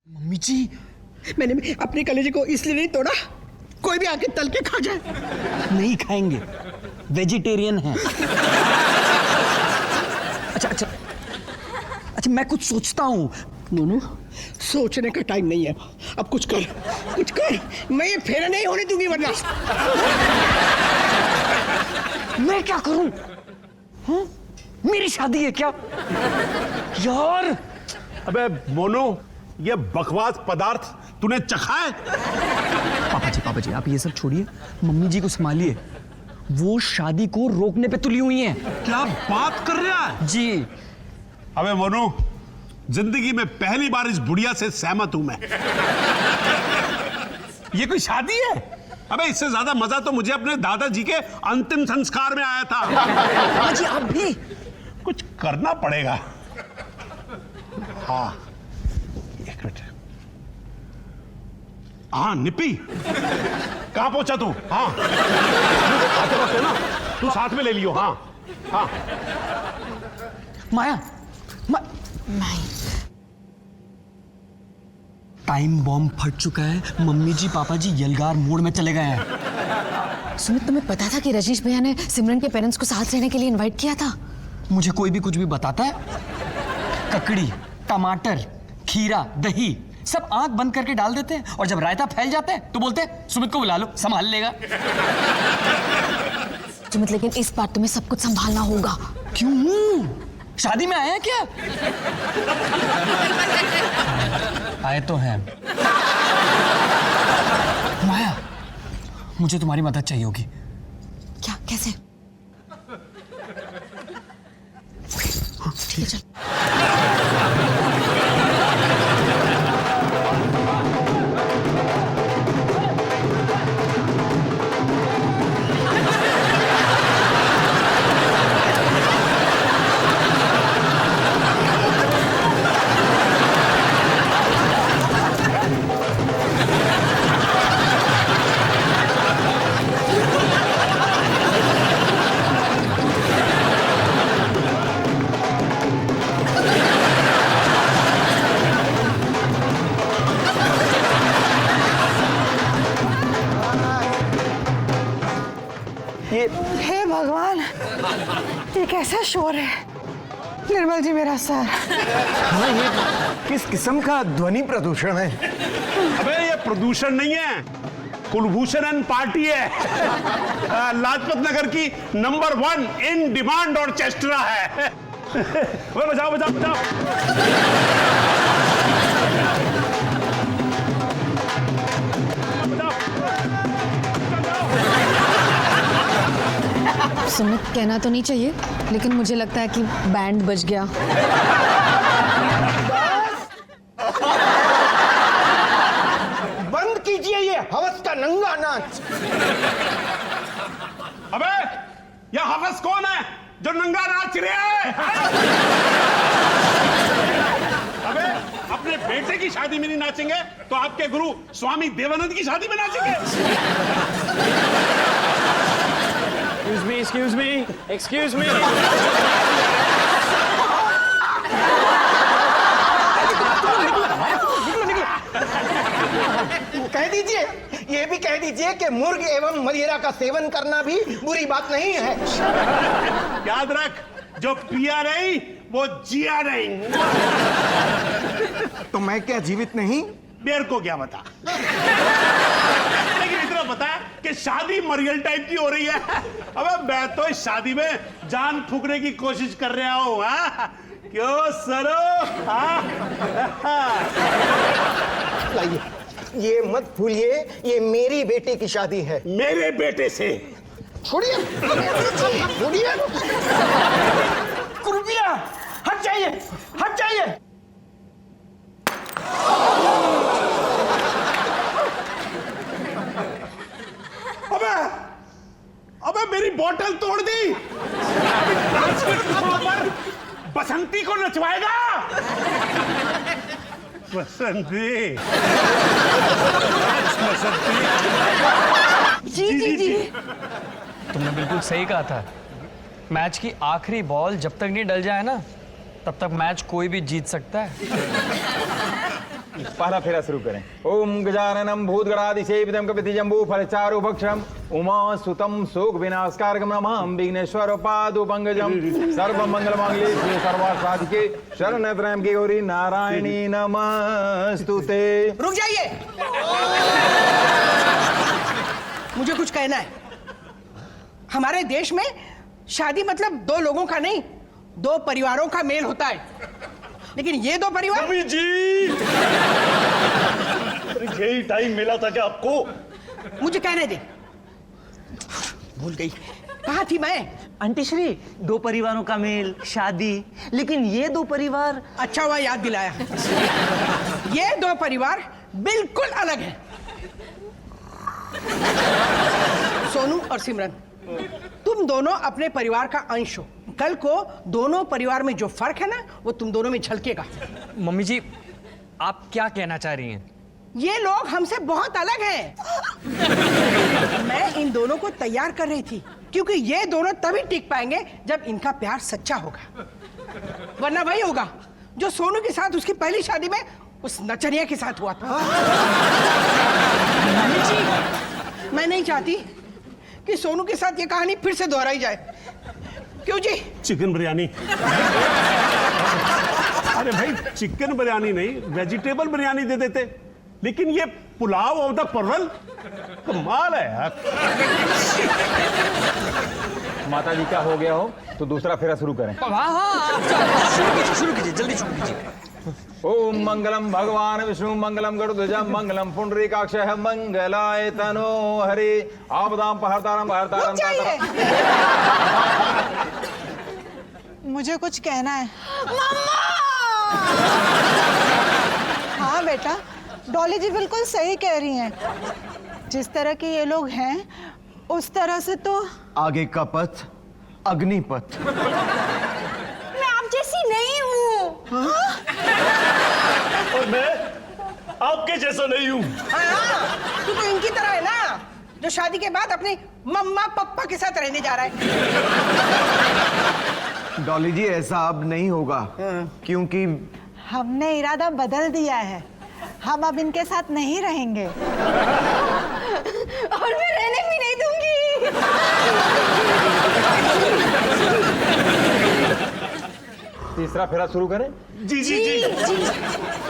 Mummy जी, मैंने अपने कलेजे को इसलिए नहीं तोड़ा कोई भी आके तल के खा जाए। नहीं खाएंगे, वेजिटेरियन हैं। अच्छा, मैं कुछ सोचता हूँ। मोनू, सोचने का टाइम नहीं है, अब कुछ कर। मैं ये फेरा नहीं होने दूंगी वरना। मैं क्या करूं? मेरी शादी है क्या यार? अबे मोनू, ये बकवास पदार्थ तूने चखा है? पापा जी आप ये सब छोड़िए, मम्मी जी को संभालिए। वो शादी को रोकने पे तुली हुई हैं। क्या बात कर रहा है जी? अबे मोनू, जिंदगी में पहली बार इस बुढ़िया से सहमत हूं मैं। ये कोई शादी है? अबे इससे ज्यादा मजा तो मुझे अपने दादाजी के अंतिम संस्कार में आया था। पापा जी आप भी कुछ करना पड़ेगा। हाँ, एक मिनट। हाँ निप्पी, कहां पहुंचा तू? हाँ आते वक्त है ना, तू साथ में ले लियो। हाँ माया, नहीं, टाइम बॉम्ब फट चुका है। मम्मी जी पापा जी यलगार मोड़ में चले गए हैं। सुमित तुम्हें पता था कि रजनीश भैया ने सिमरन के पेरेंट्स को साथ रहने के लिए इनवाइट किया था? मुझे कोई भी कुछ भी बताता है, ककड़ी, टमाटर, खीरा, दही सब आंख बंद करके डाल देते हैं, और जब रायता फैल जाता है तो बोलते हैं सुमित को बुला लो, संभाल लेगा। सुमित लेकिन इस बार तुम्हें सब कुछ संभालना होगा। क्यों? शादी में आए हैं क्या? आए तो हैं। माया, मुझे तुम्हारी मदद चाहिए होगी। क्या? कैसे? ठीक है चल। हे भगवान, ये कैसा शोर है? निर्मल जी मेरा सर। हाँ, ये किस किस्म का ध्वनि प्रदूषण है? अबे ये प्रदूषण नहीं है, कुलभूषण पार्टी है। लाजपत नगर की नंबर 1 इन डिमांड ऑर्केस्ट्रा है। बजाओ। सुमित कहना तो नहीं चाहिए, लेकिन मुझे लगता है कि बैंड बज गया। बंद कीजिए ये हवस का नंगा नाच। अबे ये हवस कौन है जो नंगा नाच रहा है? अबे अपने बेटे की शादी में नहीं नाचेंगे तो आपके गुरु स्वामी देवानंद की शादी में नाचेंगे। Excuse me. कह दीजिए, ये भी कह दीजिए कि मुर्ग एवं मदिरा का सेवन करना भी बुरी बात नहीं है। याद रख, जो पिया नहीं वो जिया नहीं। तो मैं क्या जीवित नहीं? मेरे को क्या बता। लेकिन इतना पता है कि शादी मरियल टाइप की हो रही है। अबे मैं तो इस शादी में जान फूकने की कोशिश कर रहा हूँ। क्यों सरो? लाइए, ये मत भूलिए, ये मेरी बेटी की शादी है। मेरे बेटे से? छोड़िए। कृपया हट जाइए। अबे मेरी बोतल तोड़ दी। पर बसंती को नचवाएगा। बसंती। जी। तुमने बिल्कुल सही कहा था। मैच की आखिरी बॉल जब तक नहीं डल जाए ना, तब तक मैच कोई भी जीत सकता है। पहला फेरा शुरू करें। ओम गजाननम भूतगणादिसेवितम कपितजम्बू फलचारुभक्षम उमा सुतम शोक विनाशकारकम नमामि विघ्नेश्वर पादुपंकजम सर्वमंगलमांगल्ये शिवे सर्वार्थसाधिके शरण्ये त्र्यंबके गौरी नारायणी नमस्तुते। रुक जाइए, मुझे कुछ कहना है। हमारे देश में शादी मतलब दो लोगों का नहीं, दो परिवारों का मेल होता है, लेकिन ये दो परिवार। जी यही टाइम मिला था क्या आपको? मुझे कहने दे, भूल गई कहाँ थी मैं। आंटी श्री, दो परिवारों का मेल, शादी, लेकिन ये दो परिवार। अच्छा हुआ याद दिलाया। ये दो परिवार बिल्कुल अलग हैं। सोनू और सिमरन, तुम दोनों अपने परिवार का अंश हो। कल को दोनों परिवार में जो फर्क है ना, वो तुम दोनों में झलकेगा। मम्मी जी, आप क्या कहना चाह रही हैं? ये लोग हमसे बहुत अलग हैं। मैं इन दोनों को तैयार कर रही थी, क्योंकि ये दोनों तभी टिक पाएंगे जब इनका प्यार सच्चा होगा। वरना वही होगा जो सोनू के साथ उसकी पहली शादी में उस नचनिया के साथ हुआ था। मैं नहीं चाहती कि सोनू के साथ ये कहानी फिर से दोहराई जाए। क्यों जी? चिकन बिरयानी। अरे भाई, चिकन बिरयानी नहीं, वेजिटेबल बिरयानी दे देते, लेकिन ये पुलाव ऑफ द परवल, कमाल है यार। माता जी का हो गया हो तो दूसरा फेरा शुरू करें। शुरू कीजिए, जल्दी शुरू कीजिए। ओम मंगलम भगवान विष्णु मंगलम गरुड़ध्वजम मंगलम पुंडरीकाक्षः मंगलाय तनो हरि आपदाम पहरतारम पहरतारम। मुझे कुछ कहना है। हाँ बेटा, डॉली जी बिल्कुल सही कह रही हैं। जिस तरह के ये लोग हैं, उस तरह से तो आगे का पथ अग्निपथ। मैं आप जैसी नहीं हूँ। और मैं आपके जैसा नहीं हूँ। हाँ, तू तो इनकी तरह है ना, जो शादी के बाद अपने मम्मा पापा के साथ रहने जा रहा है। डॉली जी, ऐसा अब नहीं होगा, क्योंकि हमने इरादा बदल दिया है। हम अब इनके साथ नहीं रहेंगे और मैं रहने भी नहीं दूंगी। तीसरा फेरा शुरू करें। जी जी जी।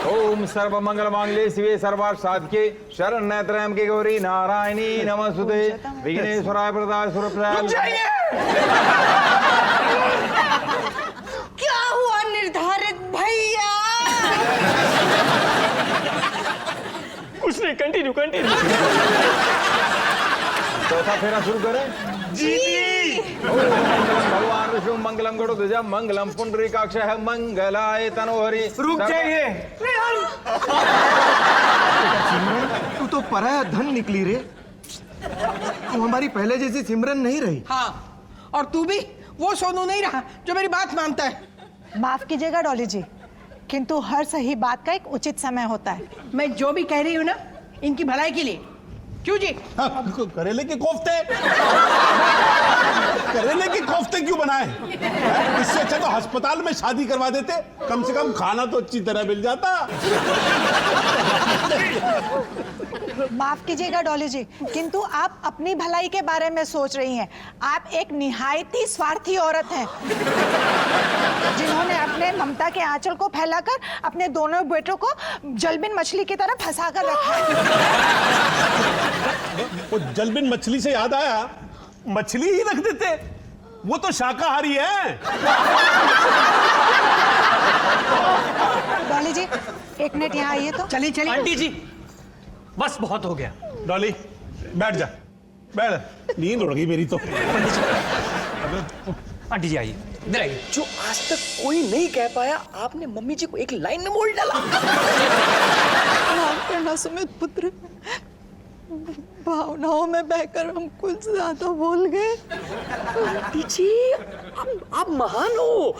ओम सर्वमंगल मांगल्ये शिवे सर्वार्थ साधिके शरण्ये त्र्यंबके गौरी नारायणी नमस्तुते विघ्नेश्वराय प्रदाय सुरप्रदाय। क्या हुआ निर्धारित भैया? कुछ नहीं, कंटिन्यू कंटिन्यू। चौथा फेरा शुरू करें। जी जी। भगवान विष्णु मंगलम गरुड़ध्वजम मंगलम पुंडरीकाक्षः मंगलाय तनो हरि। रुक जाइए। तू तो पराया धन निकली रे। तू हमारी पहले जैसी सिमरन नहीं रही। हाँ, और तू भी वो सोनू नहीं रहा जो मेरी बात मानता है। माफ कीजिएगा डॉली जी, किंतु हर सही बात का एक उचित समय होता है। मैं जो भी कह रही हूँ ना, इनकी भलाई के लिए। क्यों जी? करेले के कोफ्ते, करेले के कोफ्ते क्यों बनाए? इससे अच्छा तो अस्पताल में शादी करवा देते, कम से कम खाना तो अच्छी तरह मिल जाता। माफ कीजिएगा डॉली जी, किंतु आप अपनी भलाई के बारे में सोच रही हैं। आप एक निहायत ही स्वार्थी औरत हैं, जिन्होंने अपने ममता के आंचल को फैलाकर अपने दोनों बेटों को जलबिन मछली की तरह फंसा कर रखा है। वो जलबिन मछली से याद आया, मछली ही रख देते, वो तो शाकाहारी है। डॉली जी, एक मिनट यहाँ आइए तो। चलिए चलिए। आंटी जी, बस बहुत हो गया। डॉली बैठ जा, बैठ, नींद उड़ गई मेरी तो। आंटी जी आइए, इधर आइए। जो आज तक कोई नहीं कह पाया, आपने मम्मी जी को एक लाइन में बोल डाला। माफ करना सुमित पुत्र, भावनाओं में बहकर हम कुछ ज्यादा बोल गए। जी, आप महान हो।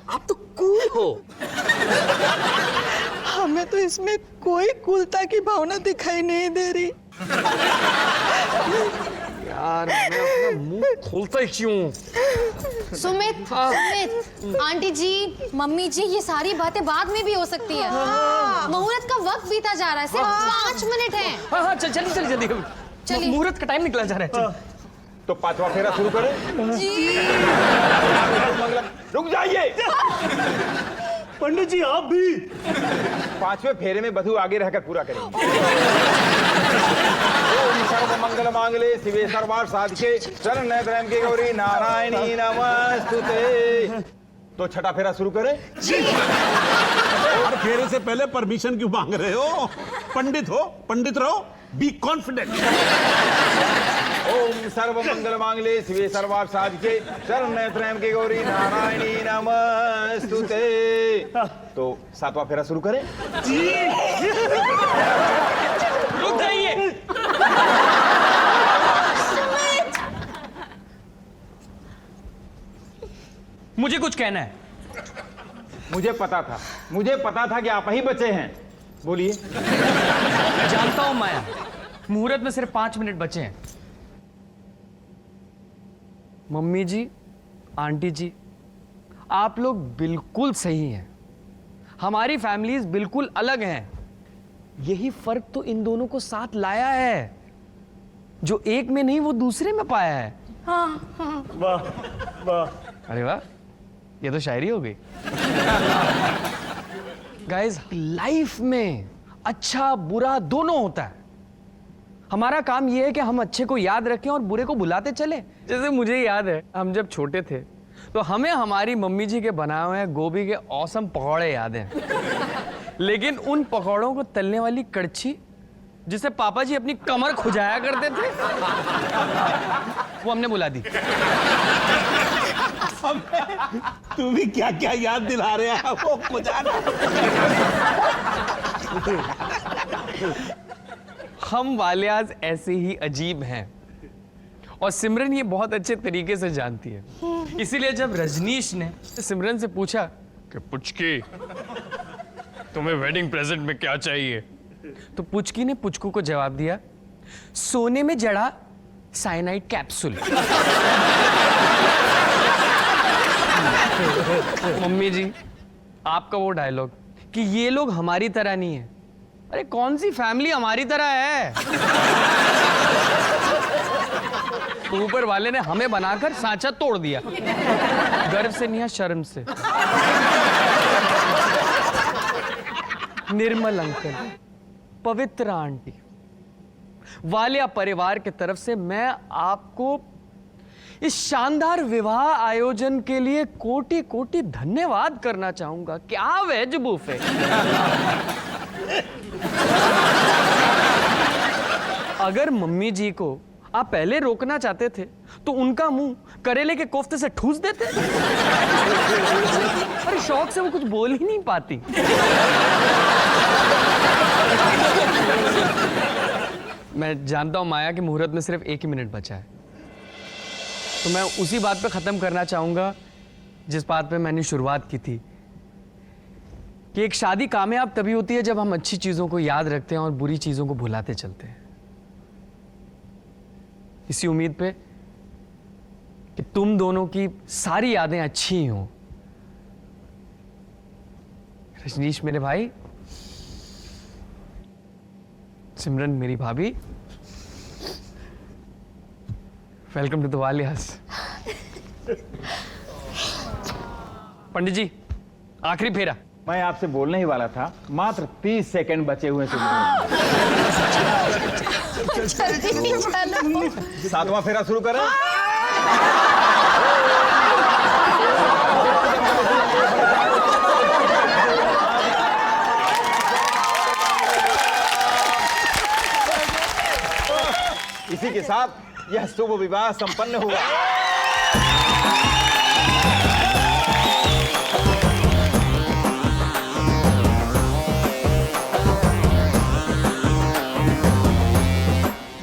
आप तो कूल हो। हमें तो इसमें कोई कूलता की भावना दिखाई नहीं दे रही। यार मैं अपना मुंह खोलता ही क्यों? सुमित, सुमित, आंटी जी, मम्मी जी, ये सारी बातें बाद में भी हो सकती है। मुहूर्त का वक्त बीता जा रहा है, सिर्फ 5 मिनट हैं। हाँ हाँ, चल जल्दी जल्दी जल्दी। चलिए। मुहूर्त का टाइम निकला जा रहा है। चल। तो 5वां फेरा शुरू करें। रुक जाइए। पंडित जी आप भी 5वें फेरे में वधू आगे रहकर पूरा करेंगे। ओम सर्व मंगल मांगले शिवे सर्वार्थ साधिके शरण्य त्र्यंबके गौरी नारायणी नमस्तुते। तो छठा फेरा शुरू करें। हर फेरे से पहले परमिशन क्यों मांग रहे हो? पंडित हो, पंडित रहो, बी कॉन्फिडेंट। ओम सर्व मंगल मांगले शिवे सर्वार्थ साधिके शरण्य त्र्यंबके गौरी नारायणी नमस्तुते। तो 7वां फेरा शुरू करें। रुक जाइए। मुझे कुछ कहना है। मुझे पता था कि आप ही बचे हैं। बोलिए। जानता हूं माया, मुहूर्त में सिर्फ 5 मिनट बचे हैं। मम्मी जी, आंटी जी, आप लोग बिल्कुल सही हैं। हमारी फैमिलीज बिल्कुल अलग हैं। यही फर्क तो इन दोनों को साथ लाया है। जो एक में नहीं वो दूसरे में पाया है। वाह वाह। अरे वाह, ये तो शायरी हो गई। गाइस, लाइफ में अच्छा बुरा दोनों होता है। हमारा काम यह है कि हम अच्छे को याद रखें और बुरे को भुलाते चले। जैसे मुझे याद है, हम जब छोटे थे तो हमें हमारी मम्मी जी के बनाए हुए गोभी के औसम पकौड़े याद हैं। लेकिन उन पकौड़ों को तलने वाली कड़छी जिसे पापा जी अपनी कमर खुजाया करते थे, वो हमने बुला दी। तू भी क्या क्या याद दिला रहे हैं वो खुजाना। हम वालियाज ऐसे ही अजीब हैं और सिमरन ये बहुत अच्छे तरीके से जानती है। इसीलिए जब रजनीश ने सिमरन से पूछा कि पुचकी तुम्हें वेडिंग प्रेजेंट में क्या चाहिए, तो पुचकी ने पुचकू को जवाब दिया, सोने में जड़ा साइनाइड कैप्सूल। मम्मी जी, आपका वो डायलॉग कि ये लोग हमारी तरह नहीं है, अरे कौन सी फैमिली हमारी तरह है? ऊपर वाले ने हमें बनाकर सांचा तोड़ दिया। गर्व से नहीं, शर्म से। निर्मल अंकल, पवित्र आंटी, वालिया परिवार की तरफ से मैं आपको इस शानदार विवाह आयोजन के लिए कोटि कोटि धन्यवाद करना चाहूंगा। क्या वेज बुफे! अगर मम्मी जी को आप पहले रोकना चाहते थे तो उनका मुंह करेले के कोफ्ते से ठूस देते। अरे शौक से वो कुछ बोल ही नहीं पाती। मैं जानता हूं माया कि मुहूर्त में सिर्फ 1 ही मिनट बचा है, तो मैं उसी बात पे खत्म करना चाहूंगा जिस बात पे मैंने शुरुआत की थी कि एक शादी कामयाब तभी होती है जब हम अच्छी चीजों को याद रखते हैं और बुरी चीजों को भुलाते चलते हैं। इसी उम्मीद पे कि तुम दोनों की सारी यादें अच्छी ही हों। रजनीश मेरे भाई, सिमरन मेरी भाभी, वेलकम टू द वालियास। पंडित जी, आखिरी फेरा। मैं आपसे बोलने ही वाला था, मात्र 30 सेकंड बचे हुए हैं। 7वां फेरा शुरू करें। इसी के साथ यह शुभ विवाह संपन्न हुआ।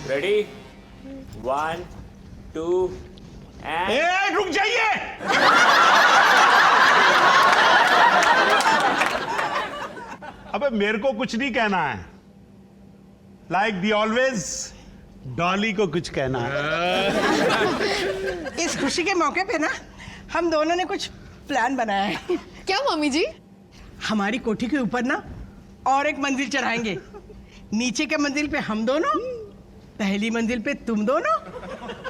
रेडी 1 2 एंड रुक जाइए। अबे मेरे को कुछ नहीं कहना है। लाइक दी ऑलवेज, डॉली को कुछ कहना है। इस खुशी के मौके पे ना हम दोनों ने कुछ प्लान बनाया है। क्या मम्मी जी? हमारी कोठी के ऊपर ना और एक मंजिल चढ़ाएंगे। नीचे के मंजिल पे हम दोनों, पहली मंजिल पे तुम दोनों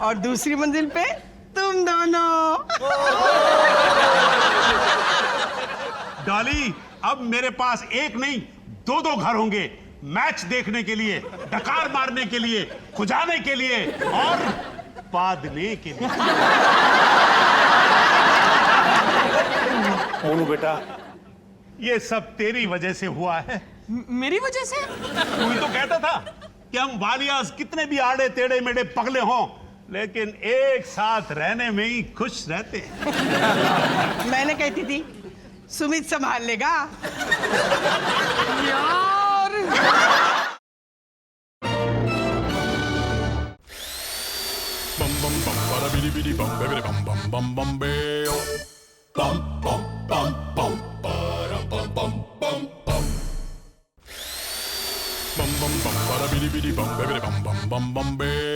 और दूसरी मंजिल पे तुम दोनों। डॉली, अब मेरे पास एक नहीं दो दो घर होंगे, मैच देखने के लिए, डकार मारने के लिए, खुजाने के लिए और पादने के लिए। मोनू बेटा, ये सब तेरी वजह से हुआ है। मेरी वजह से? तू ही तो कहता था कि हम वालियास कितने भी आड़े टेढ़े मेढ़े पगले हों, लेकिन एक साथ रहने में ही खुश रहते हैं। मैंने कहती थी सुमित संभाल लेगा। यार Bum bum bum bada bidi bidi bum baby bum bum bum bum bayo. Bum bum bum bum bada bum bum bum bum. Bum bum bum bada bidi bidi bum baby bum bum bum bum bayo.